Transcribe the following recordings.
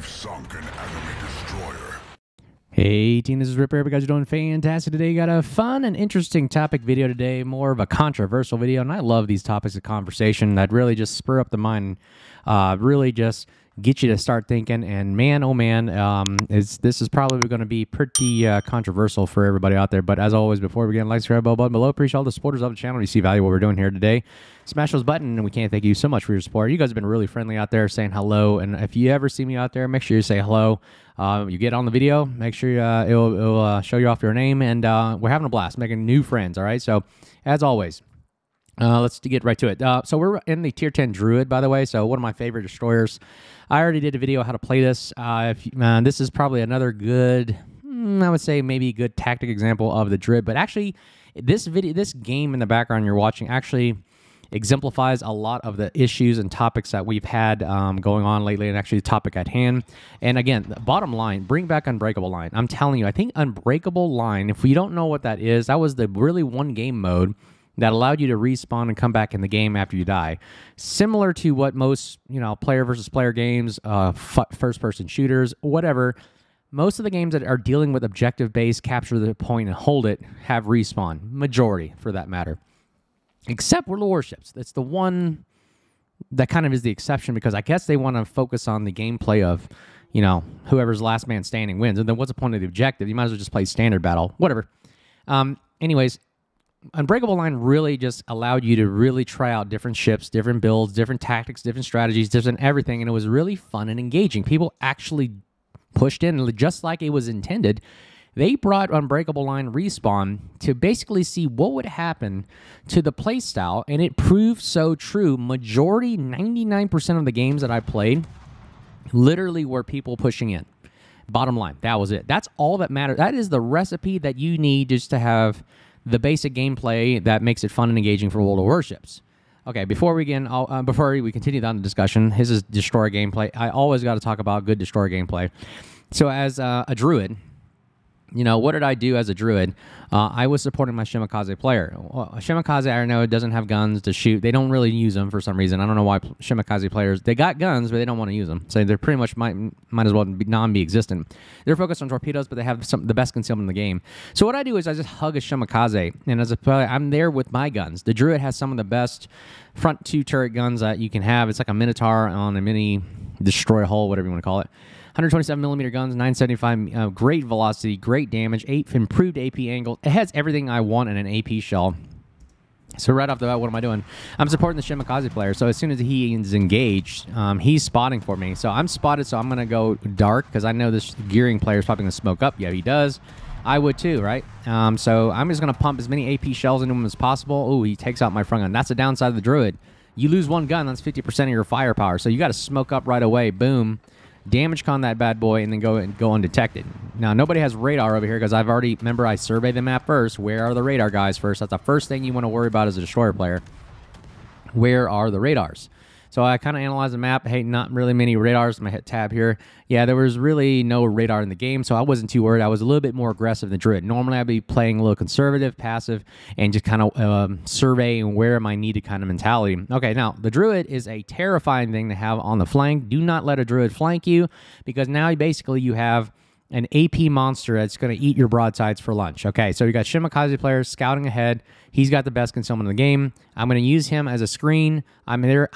We've sunk an enemy destroyer. Hey team, this is Ripper. Hope you guys are doing fantastic today. Got a fun and interesting topic video today, more of a controversial video, and I love these topics of conversation that really just spur up the mind, really just get you to start thinking. And man, oh man, this is probably going to be pretty controversial for everybody out there. But as always, before we get, like, subscribe, bell button below. Appreciate all the supporters of the channel. You see value what we're doing here today. Smash those buttons, and we can't thank you so much for your support. You guys have been really friendly out there, saying hello. And if you ever see me out there, make sure you say hello. You get on the video, make sure it'll show you off your name, and we're having a blast making new friends. All right, so as always, let's get right to it. So we're in the tier 10 Druid, by the way, so one of my favorite destroyers. I already did a video on how to play this. This is probably another good, I would say maybe a good tactic example of the Druid, but actually this game in the background you're watching actually exemplifies a lot of the issues and topics that we've had going on lately, and actually the topic at hand. And again, the bottom line, bring back Unbreakable Line. I'm telling you, I think Unbreakable Line, if you don't know what that is, that was the really one game mode that allowed you to respawn and come back in the game after you die. Similar to what most, player versus player games, first-person shooters, whatever, most of the games that are dealing with objective-based capture the point and hold it have respawn. Majority, for that matter. Except World of Warships. That's the one that kind of is the exception, because I guess they want to focus on the gameplay of, whoever's last man standing wins. And then what's the point of the objective? You might as well just play standard battle. Whatever. Anyways, Unbreakable Line really just allowed you to really try out different ships, different builds, different tactics, different strategies, different everything, and it was really fun and engaging. People actually pushed in, just like it was intended. They brought Unbreakable Line respawn to basically see what would happen to the playstyle, and it proved so true. Majority, 99% of the games that I played, literally were people pushing in. Bottom line, that was it. That's all that mattered. That is the recipe that you need just to have the basic gameplay that makes it fun and engaging for World of Warships. Okay, before we continue down the discussion, this is Destroyer gameplay. I always got to talk about good Destroyer gameplay. So as a Druid, what did I do as a Druid? I was supporting my Shimakaze player. Well, Shimakaze, I know, doesn't have guns to shoot. They don't really use them for some reason. I don't know why Shimakaze players, they got guns, but they don't want to use them. So they're pretty much might as well be existent. They're focused on torpedoes, but they have the best concealment in the game. So what I do is I just hug a Shimakaze, and as a player, I'm there with my guns. The Druid has some of the best front two turret guns that you can have. It's like a Minotaur on a mini destroy hull, whatever you want to call it. 127mm guns, 975, great velocity, great damage, improved AP angle. It has everything I want in an AP shell. So right off the bat, what am I doing? I'm supporting the Shimakaze player. So as soon as he is engaged, he's spotting for me. So I'm spotted, so I'm going to go dark, because I know this gearing player is probably going to smoke up. Yeah, he does. I would too, right? So I'm just going to pump as many AP shells into him as possible. Oh, he takes out my front gun. That's the downside of the Druid. You lose one gun, that's 50% of your firepower. So you got to smoke up right away. Boom. Damage con that bad boy, and then go undetected. Now, nobody has radar over here, because remember, I surveyed the map first. Where are the radar guys first? That's the first thing you want to worry about as a destroyer player. Where are the radars? So I kind of analyzed the map. Hey, not really many radars. I'm going to hit tab here. Yeah, there was really no radar in the game, so I wasn't too worried. I was a little bit more aggressive than Druid. Normally, I'd be playing a little conservative, passive, and just kind of surveying where am I needed kind of mentality. Okay, now, the Druid is a terrifying thing to have on the flank. Do not let a Druid flank you, because now basically you have an AP monster that's going to eat your broadsides for lunch. Okay, so you got Shimakaze players scouting ahead. He's got the best concealment in the game. I'm going to use him as a screen. I'm here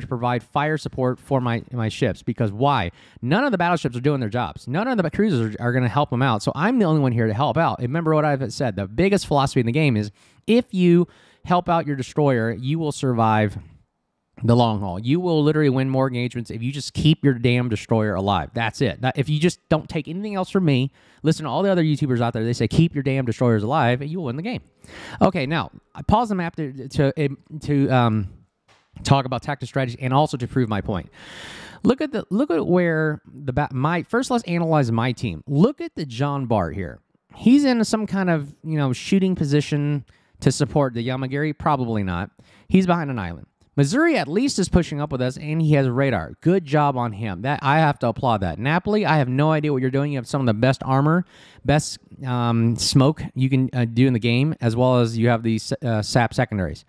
to provide fire support for my ships, because why? None of the battleships are doing their jobs. None of the cruisers are going to help them out. So I'm the only one here to help out. Remember what I've said. The biggest philosophy in the game is if you help out your destroyer, you will survive the long haul. You will literally win more engagements if you just keep your damn destroyer alive. That's it. If you just don't take anything else from me, listen to all the other YouTubers out there. They say keep your damn destroyers alive, and you will win the game. Okay, now I pause the map to talk about tactical strategy and also to prove my point. Look at where first. Let's analyze my team. Look at the John Bart here. He's in some kind of shooting position to support the Yamagiri. Probably not. He's behind an island. Missouri at least is pushing up with us, and he has radar. Good job on him. That I have to applaud that. Napoli, I have no idea what you're doing. You have some of the best armor, best smoke you can do in the game, as well as you have these SAP secondaries.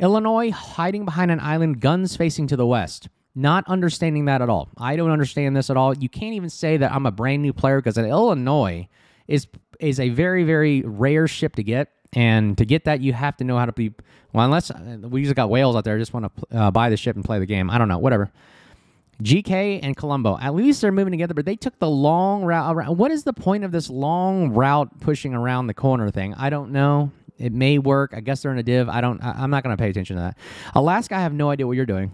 Illinois, hiding behind an island, guns facing to the west. Not understanding that at all. I don't understand this at all. You can't even say that I'm a brand new player because Illinois is a very, very rare ship to get. And to get that, you have to know how to be... Well, unless we just got whales out there, just want to buy the ship and play the game. I don't know, whatever. GK and Colombo, at least they're moving together, but they took the long route around. What is the point of this long route pushing around the corner thing? I don't know. It may work. I guess they're in a div. I'm not going to pay attention to that. Alaska, I have no idea what you're doing.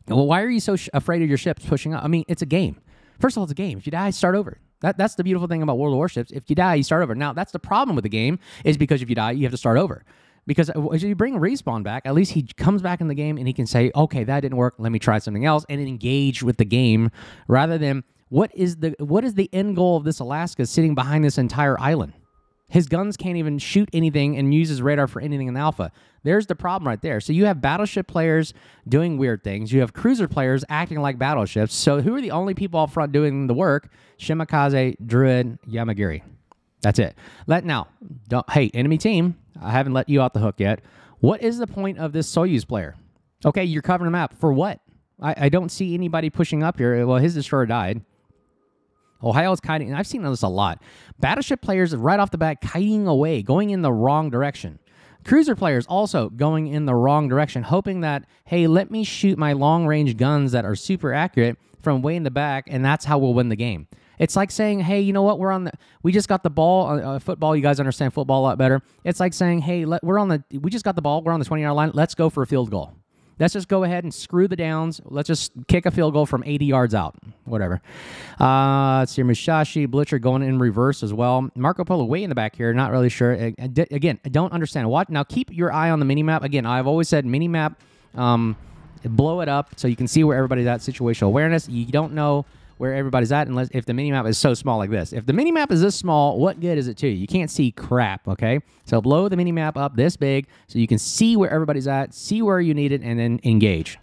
Well, why are you so afraid of your ships pushing up? I mean, it's a game. First of all, it's a game. If you die, start over. That's the beautiful thing about World of Warships. If you die, you start over. Now, that's the problem with the game, is because if you die, you have to start over. Because as you bring Respawn back, at least he comes back in the game and he can say, okay, that didn't work, let me try something else, and engage with the game, rather than what is the end goal of this Alaska sitting behind this entire island? His guns can't even shoot anything and use his radar for anything in the alpha. There's the problem right there. So you have battleship players doing weird things. You have cruiser players acting like battleships. So who are the only people up front doing the work? Shimakaze, Druid, Yamagiri. That's it. Hey, enemy team, I haven't let you out the hook yet. What is the point of this Soyuz player? Okay, you're covering the map. For what? I don't see anybody pushing up here. Well, his destroyer died. Ohio's kiting, and I've seen this a lot. Battleship players right off the bat kiting away, going in the wrong direction. Cruiser players also going in the wrong direction, hoping that, hey, let me shoot my long-range guns that are super accurate from way in the back, and that's how we'll win the game. It's like saying, hey, you know what? We just got the ball. Football, you guys understand football a lot better. It's like saying, hey, we just got the ball. We're on the 20-yard line. Let's go for a field goal. Let's just go ahead and screw the downs. Let's just kick a field goal from 80 yards out. Whatever. Let's see. Mushashi, Blitzer going in reverse as well. Marco Polo way in the back here. Not really sure. Again, I don't understand. Now, keep your eye on the minimap. Again, I've always said minimap, blow it up so you can see where everybody's at. Situational awareness. You don't know where everybody's at unless if the minimap is so small like this. If the minimap is this small, what good is it to you? You can't see crap, okay? So blow the minimap up this big so you can see where everybody's at, see where you need it, and then engage.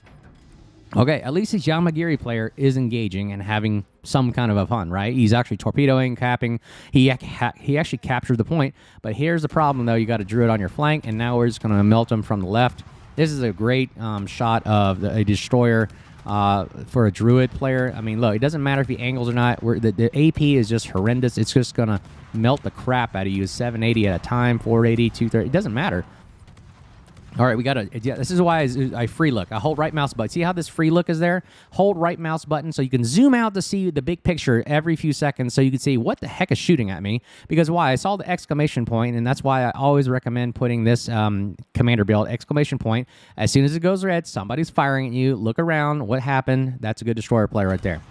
Okay, at least his Yamagiri player is engaging and having some kind of a fun, right? He's actually torpedoing, capping. He actually captured the point. But here's the problem, though. You got a Druid on your flank, and now we're just going to melt him from the left. This is a great shot of a destroyer for a Druid player. I mean, look, it doesn't matter if he angles or not. The AP is just horrendous. It's just going to melt the crap out of you. 780 at a time, 480, 230. It doesn't matter. All right, we got to... Yeah, this is why I free look. I hold right mouse button. See how this free look is there? Hold right mouse button so you can zoom out to see the big picture every few seconds so you can see what the heck is shooting at me. Because why? I saw the exclamation point, and that's why I always recommend putting this commander build, exclamation point. As soon as it goes red, somebody's firing at you. Look around. What happened? That's a good destroyer play right there.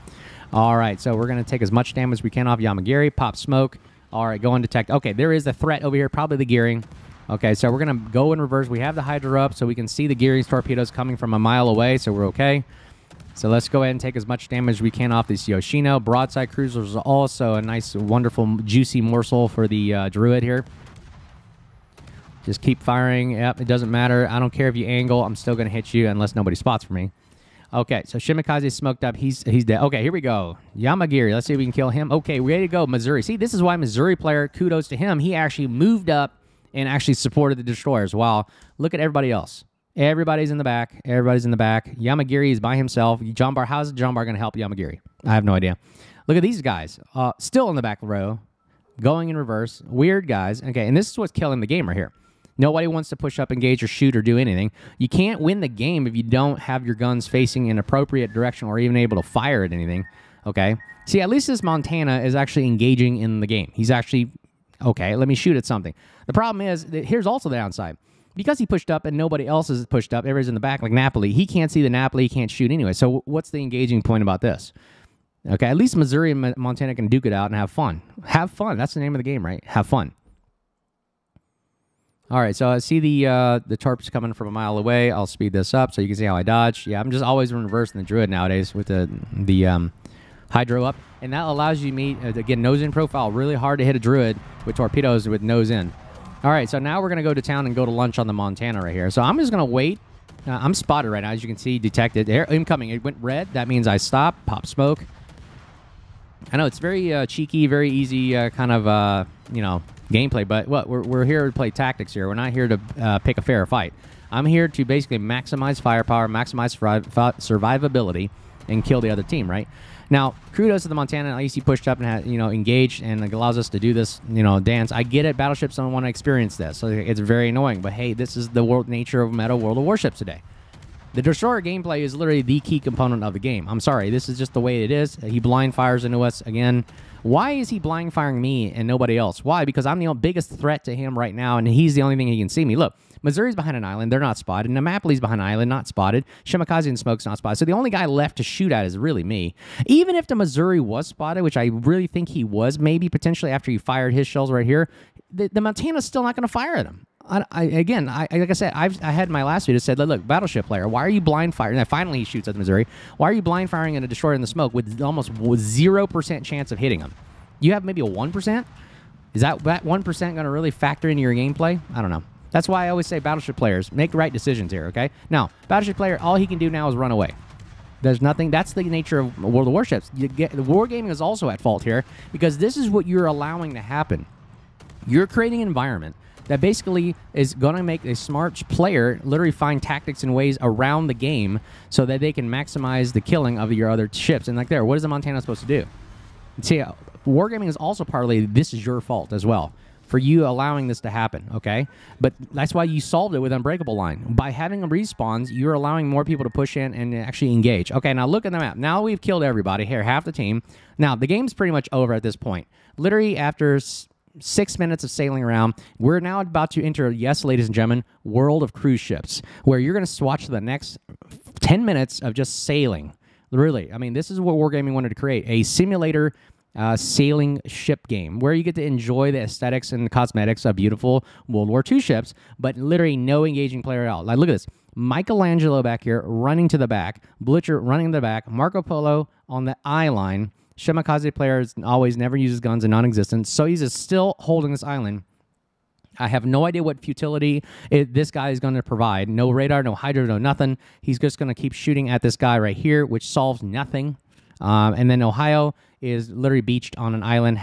All right, so we're going to take as much damage as we can off Yamagiri. Pop smoke. All right, go and detect. Okay, there is a threat over here, probably the gearing. Okay, so we're going to go in reverse. We have the Hydra up, so we can see the gearing torpedoes coming from a mile away, so we're okay. So let's go ahead and take as much damage as we can off this Yoshino. Broadside cruisers is also a nice, wonderful, juicy morsel for the Druid here. Just keep firing. Yep, it doesn't matter. I don't care if you angle. I'm still going to hit you unless nobody spots for me. Okay, so Shimakaze smoked up. He's dead. Okay, here we go. Yamagiri. Let's see if we can kill him. Okay, ready to go. Missouri. See, this is why Missouri player, kudos to him. He actually moved up and actually supported the destroyers. Wow. Look at everybody else. Everybody's in the back. Everybody's in the back. Yamagiri is by himself. John Bar, how's John Bar going to help Yamagiri? I have no idea. Look at these guys. Still in the back row. Going in reverse. Weird guys. Okay, and this is what's killing the game right here. Nobody wants to push up, engage, or shoot, or do anything. You can't win the game if you don't have your guns facing an appropriate direction or even able to fire at anything. Okay? See, at least this Montana is actually engaging in the game. He's actually... Okay, let me shoot at something. The problem is, that here's also the downside. Because he pushed up and nobody else is pushed up, everybody's in the back like Napoli, he can't see the Napoli, he can't shoot anyway. So what's the engaging point about this? Okay, at least Missouri and Montana can duke it out and have fun. Have fun. That's the name of the game, right? Have fun. All right, so I see the torps coming from a mile away. I'll speed this up so you can see how I dodge. Yeah, I'm just always in reverse in the Druid nowadays with the Hydro up. And that allows you to meet, again, nose in profile. Really hard to hit a Druid with torpedoes with nose in. All right, so now we're going to go to town and go to lunch on the Montana right here. So I'm just going to wait. I'm spotted right now, as you can see, detected. There, incoming. It went red. That means I stop, pop smoke. I know it's very cheeky, very easy kind of, you know, gameplay. But what we're here to play tactics here. We're not here to pick a fair fight. I'm here to basically maximize firepower, maximize survivability, and kill the other team, right? Now, kudos to the Montana. At least he pushed up and had, engaged, and it allows us to do this, dance. I get it. Battleships don't want to experience this, so it's very annoying. But hey, this is the nature of meta World of Warships today. The destroyer gameplay is literally the key component of the game. I'm sorry, this is just the way it is. He blind fires into us again. Why is he blind firing me and nobody else? Why? Because I'm the biggest threat to him right now, and he's the only thing he can see me. Look, Missouri's behind an island. They're not spotted. Namapoli's behind an island, not spotted. Shimakaze and Smoke's not spotted. So the only guy left to shoot at is really me. Even if the Missouri was spotted, which I really think he was, maybe potentially after he fired his shells right here, the Montana's still not going to fire at him. Again, like I said, I had in my last video said, look, battleship player, why are you blind firing? And finally he shoots at the Missouri. Why are you blind firing at a destroyer in the smoke with almost 0% chance of hitting him? You have maybe a 1%? Is that 1% going to really factor into your gameplay? I don't know. That's why I always say battleship players, make the right decisions here, okay? Now, battleship player, all he can do now is run away. There's nothing. That's the nature of World of Warships. Wargaming is also at fault here because this is what you're allowing to happen. You're creating an environment that basically is going to make a smart player literally find tactics and ways around the game so that they can maximize the killing of your other ships. And like there, what is the Montana supposed to do? See, Wargaming is also partly, this is your fault as well for you allowing this to happen, okay? But that's why you solved it with Unbreakable Line. By having respawns, you're allowing more people to push in and actually engage. Okay, now look at the map. Now we've killed everybody here, half the team. Now, the game's pretty much over at this point. Literally, after 6 minutes of sailing around, we're now about to enter, yes, ladies and gentlemen, World of Cruise Ships, where you're going to watch the next 10 minutes of just sailing. Really, I mean, this is what Wargaming wanted to create, a simulator sailing ship game where you get to enjoy the aesthetics and the cosmetics of beautiful World War II ships, but literally no engaging player at all. Like, look at this. Michelangelo back here running to the back, Blitzer running to the back, Marco Polo on the eye line. Shimakaze player always never uses guns and non-existent, so he's just still holding this island. I have no idea what futility this guy is going to provide. No radar, no hydro, no nothing. He's just going to keep shooting at this guy right here, which solves nothing. And then Ohio is literally beached on an island,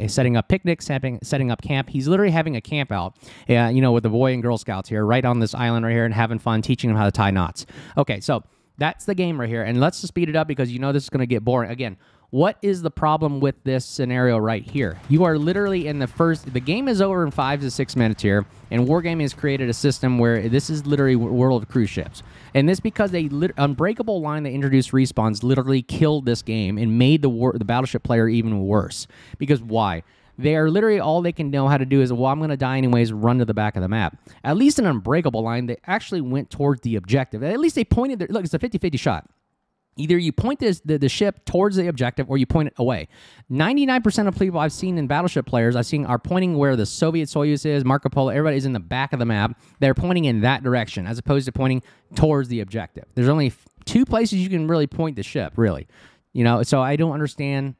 setting up picnics, setting up camp. He's literally having a camp out, with the Boy and Girl Scouts here, right on this island right here, and having fun, teaching them how to tie knots. Okay, so that's the game right here, and let's speed it up because this is going to get boring. Again, what is the problem with this scenario right here? You are literally in the game is over in 5 to 6 minutes here, and Wargaming has created a system where this is literally World of Cruise Ships. And this because Unbreakable Line they introduced respawns literally killed this game and made the battleship player even worse. Because why? They are literally all they can know how to do is, well, I'm going to die anyways, run to the back of the map. At least in Unbreakable Line, they actually went towards the objective. At least they pointed look, it's a 50-50 shot. Either you point the ship towards the objective or you point it away. 99% of people I've seen in Battleship players are pointing where the Soviet Soyuz is, Marco Polo, everybody's in the back of the map. They're pointing in that direction as opposed to pointing towards the objective. There's only 2 places you can really point the ship, really. So I don't understand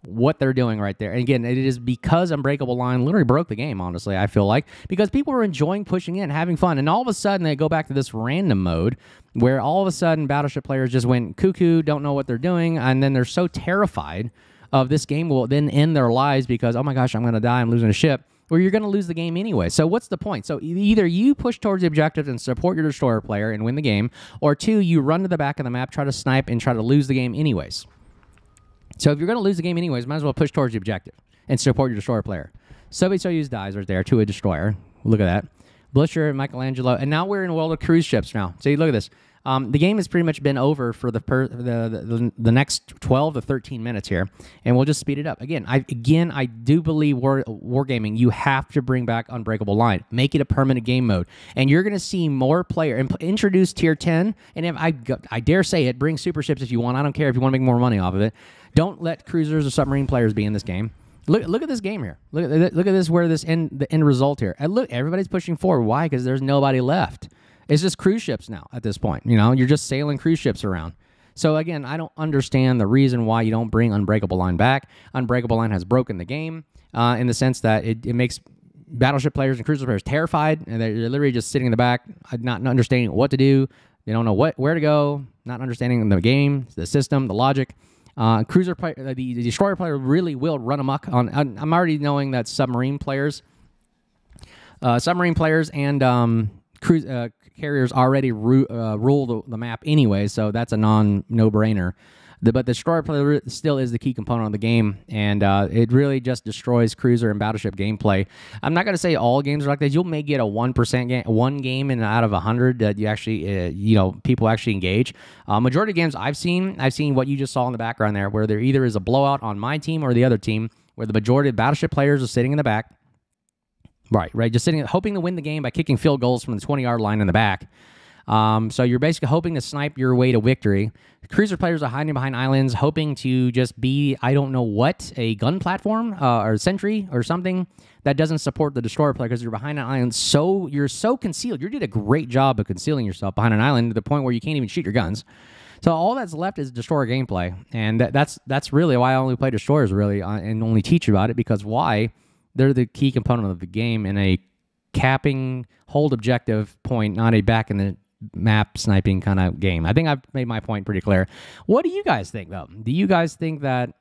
what they're doing right there. And again, it is because Unbreakable Line literally broke the game, honestly, I feel like, because people were enjoying pushing in, having fun, and all of a sudden they go back to this random mode where all of a sudden Battleship players just went cuckoo, don't know what they're doing, and then they're so terrified of this game will then end their lives because, oh my gosh, I'm going to die, I'm losing a ship, where you're going to lose the game anyway. So what's the point? So either you push towards the objective and support your destroyer player and win the game, or 2, you run to the back of the map, try to snipe, and try to lose the game anyways. So if you're going to lose the game anyways, might as well push towards the objective and support your destroyer player. Soviet Soyuz dies right there to a destroyer. Look at that. Blitzer, Michelangelo. And now we're in World of Cruise Ships now. So you look at this. The game has pretty much been over for the next 12 to 13 minutes here, and we'll just speed it up. Again, I do believe Wargaming, you have to bring back Unbreakable Line. Make it a permanent game mode, and you're going to see more player introduce Tier 10, and if I dare say it, bring super ships if you want. I don't care if you want to make more money off of it. Don't let cruisers or submarine players be in this game. Look at this game here. Look at this, where the end result here. And look, everybody's pushing forward. Why? Because there's nobody left. It's just cruise ships now at this point. You're just sailing cruise ships around. So again, I don't understand the reason why you don't bring Unbreakable Line back. Unbreakable Line has broken the game in the sense that it makes battleship players and cruiser players terrified, and they're literally just sitting in the back, not understanding what to do. They don't know where to go, not understanding the game, the system, the logic. The destroyer player really will run amok on. I'm already knowing that submarine players and carriers already rule the map anyway, so that's a no-brainer. But the destroyer player still is the key component of the game, and it really just destroys cruiser and battleship gameplay. I'm not going to say all games are like this. You may get a 1% one game in out of 100 that you actually, people actually engage. Majority of games I've seen what you just saw in the background there, where there either is a blowout on my team or the other team, where the majority of battleship players are sitting in the back. Right, just sitting, hoping to win the game by kicking field goals from the 20-yard line in the back. So you're basically hoping to snipe your way to victory. Cruiser players are hiding behind islands, hoping to just be, I don't know what, a gun platform or sentry or something that doesn't support the destroyer player because you're behind an island. So you're so concealed. You did a great job of concealing yourself behind an island to the point where you can't even shoot your guns. So all that's left is destroyer gameplay, and that's really why I only play destroyers really and only teach about it, because why? They're the key component of the game in a capping hold objective point, not a back in the map sniping kind of game. I think I've made my point pretty clear. What do you guys think, though? Do you guys think that,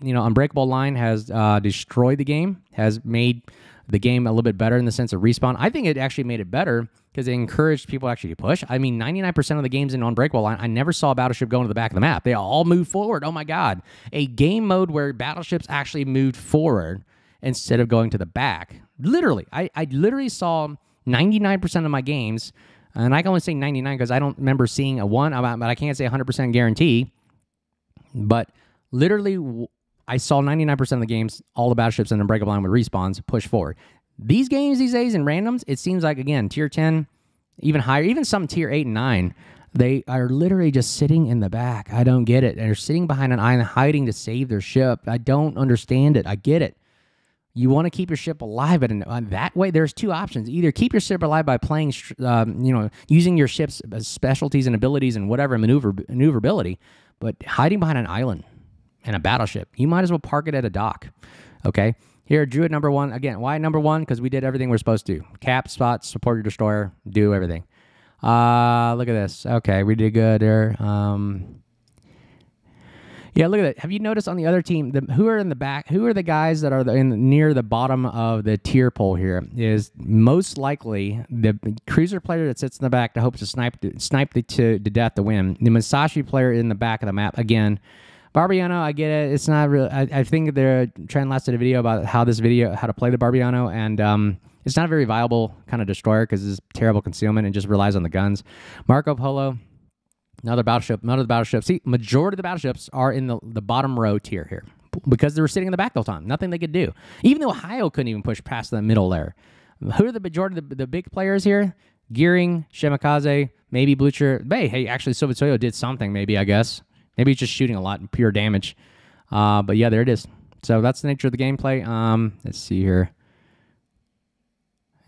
Unbreakable Line has destroyed the game, has made the game a little bit better in the sense of respawn? I think it actually made it better because it encouraged people actually to push. I mean, 99% of the games in Unbreakable Line, I never saw a battleship go into the back of the map. They all moved forward. Oh, my God. A game mode where battleships actually moved forward instead of going to the back. Literally. I literally saw 99% of my games, and I can only say 99 because I don't remember seeing a 1, but I can't say 100% guarantee. But literally, I saw 99% of the games, all the battleships in Unbreakable Line with respawns push forward. These games these days in randoms, it seems like, again, tier 10, even higher, even some tier 8 and 9, they are literally just sitting in the back. I don't get it. They're sitting behind an island hiding to save their ship. I don't understand it. I get it. You want to keep your ship alive, but that way, there's two options. Either keep your ship alive by playing, using your ship's specialties and abilities and whatever maneuverability, but hiding behind an island and a battleship, you might as well park it at a dock. Okay, here, Druid number 1. Again, why number 1? Because we did everything we're supposed to. Cap, spot, support your destroyer, do everything. Look at this. Okay, we did good there. Yeah, look at that. Have you noticed on the other team, who are in the back, who are the guys that are near the bottom of the tier pole here is most likely the cruiser player that sits in the back that hopes to snipe to death to win. The Musashi player in the back of the map. Again, Barbiano, I get it. It's not real. I think they're trying to last a video about how to play the Barbiano, and it's not a very viable kind of destroyer because it's terrible concealment and just relies on the guns. Marco Polo. Another battleship, none of the battleships. See, majority of the battleships are in the bottom row tier here because they were sitting in the back the whole time. Nothing they could do. Even though Ohio couldn't even push past the middle layer. Who are the majority of the big players here? Gearing, Shimakaze, maybe Blucher. Hey, actually, Sobotsuyo did something, maybe, I guess. Maybe he's just shooting a lot and pure damage. But yeah, there it is. So that's the nature of the gameplay. Let's see here.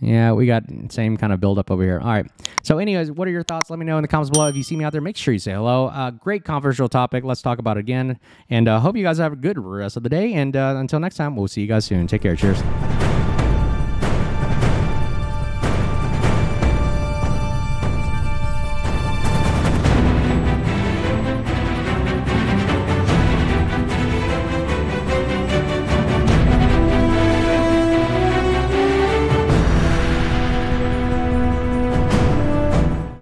Yeah, we got same kind of build-up over here. All right. So anyways, what are your thoughts? Let me know in the comments below. If you see me out there, make sure you say hello. Great controversial topic. Let's talk about it again. And hope you guys have a good rest of the day. And until next time, we'll see you guys soon. Take care. Cheers.